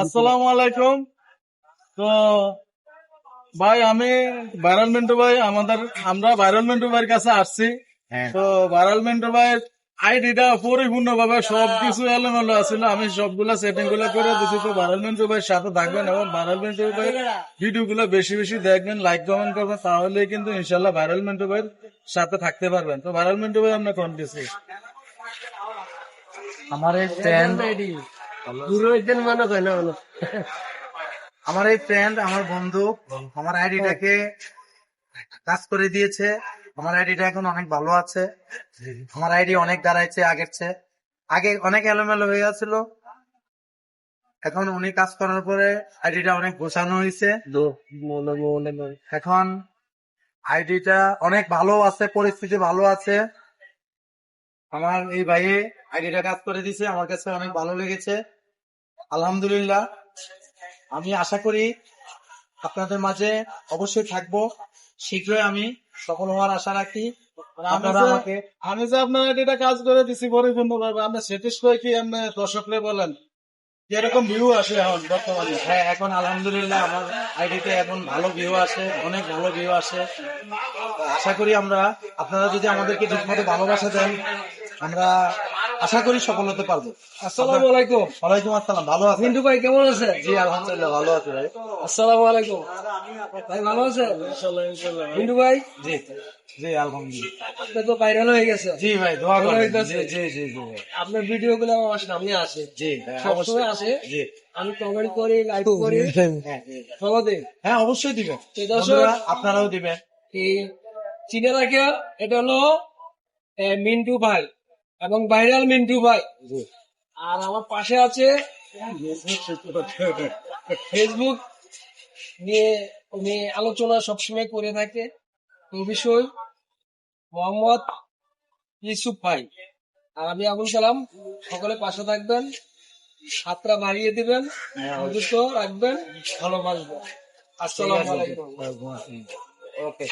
আসসালামু আলাইকুম। তো ভাই আমি ভাইরাল মিন্টু ভাই আমরা ভাইরাল মিন্টু ভাইয়ের কাছে আসছি। তো ভাইরাল মিন্টু ভাইয়ের আইডিটা পরিপূর্ণ ভাবে সবকিছু এলোমেলো আছিল, আমি সবগুলা সেটিং গুলো করে দিচ্ছি। তো ভাইরাল মিন্টু ভাইয়ের সাথে থাকবেন এবং ভাইরাল মিন্টু ভাইয়ের ভিডিও গুলো বেশি বেশি দেখবেন, লাইক কমেন্ট করবেন, তাহলে কিন্তু ইনশাল্লাহ ভাইরাল মিন্টু ভাইয়ের সাথে থাকতে পারবেন। তো ভাইরাল মিন্টু ভাই আমরা কোন দিচ্ছি আমার এই ফ্রেন্ড আমার বন্ধু আমার আইডিটাকে কাজ করে দিয়েছে। আমার আইডিটা এখন অনেক ভালো আছে। আমার আইডি অনেক দাঁড়াইছে আগের চেয়ে। আগে অনেক এলোমেলো হয়ে গেছিল, এখন উনি কাজ করার পরে আইডিটা অনেক গোছানো হয়েছে। এখন আইডিটা অনেক ভালো আছে, পরিস্থিতি ভালো আছে। আমার এই ভাইয়ে আইডিটা কাজ করে দিয়েছে, আমার কাছে অনেক ভালো লেগেছে, আলহামদুলিল্লাহ। আমি আশা করি আপনাদের মাঝে অবশ্যই থাকবো, শীঘ্রই আমি সফল হওয়ার আশা রাখি। আপনারা আমাকে আমি যে আপনার এটা কাজ করে দিছি পরিপূর্ণ ভাবে, আমরা স্যাটিসফাই কি আপনি দর্শকরে বলেন এরকম ভিউ আসে এখন বর্তমানে? হ্যাঁ, এখন আলহামদুলিল্লাহ আমার আইডিতে এখন ভালো ভিউ আসে, অনেক ভালো ভিউ আসে। আশা করি আপনারা যদি আমাদেরকে ঠিকমতো ভালোবাসা দেন, আমরা আশা করি সফল হতে পারবো। আসসালামু আলাইকুম। ওয়ালাইকুম আসসালাম। ভালো আছেন? মিন্টু ভাই কেমন আছে? জি আলহামদুলিল্লাহ ভালো আছি ভাই। আসসালামু আলাইকুম ভাই, ভালো আছে? মিন্টু ভাই জি জি আলহামদুলিল্লাহ। আপনি তো ভাইরাল হয়ে গেছে। জি ভাই দোয়া ভালো করেন। হইতাছে। জি জি জি জি আপনার ভিডিও গুলো আমার সামনে আসে, জি হ্যাঁ, সবসময় আসে। জি আমি কমেন্ট করি, লাইক করি, হ্যাঁ ফলো দিই। হ্যাঁ অবশ্যই দিবেন, তো দর্শক বন্ধুরা আপনারাও দিবেন। এই চিনে রাখে, এটা হলো মিন্টু ভাই এবং ভাইরাল মিন্টু ভাই। আর আমার পাশে আছে ফেসবুক নিয়ে উনি আলোচনা সবসময় করে থাকে, এই বিষয় মোহাম্মদ ইউসুফ ভাই। আর আমি আবুল কালাম। সকলে পাশে থাকবেন, হাতটা বাড়িয়ে দিবেন, বন্ধুত্ব রাখবেন, ভালোবাসবেন। আসসালামু আলাইকুম। ওকে।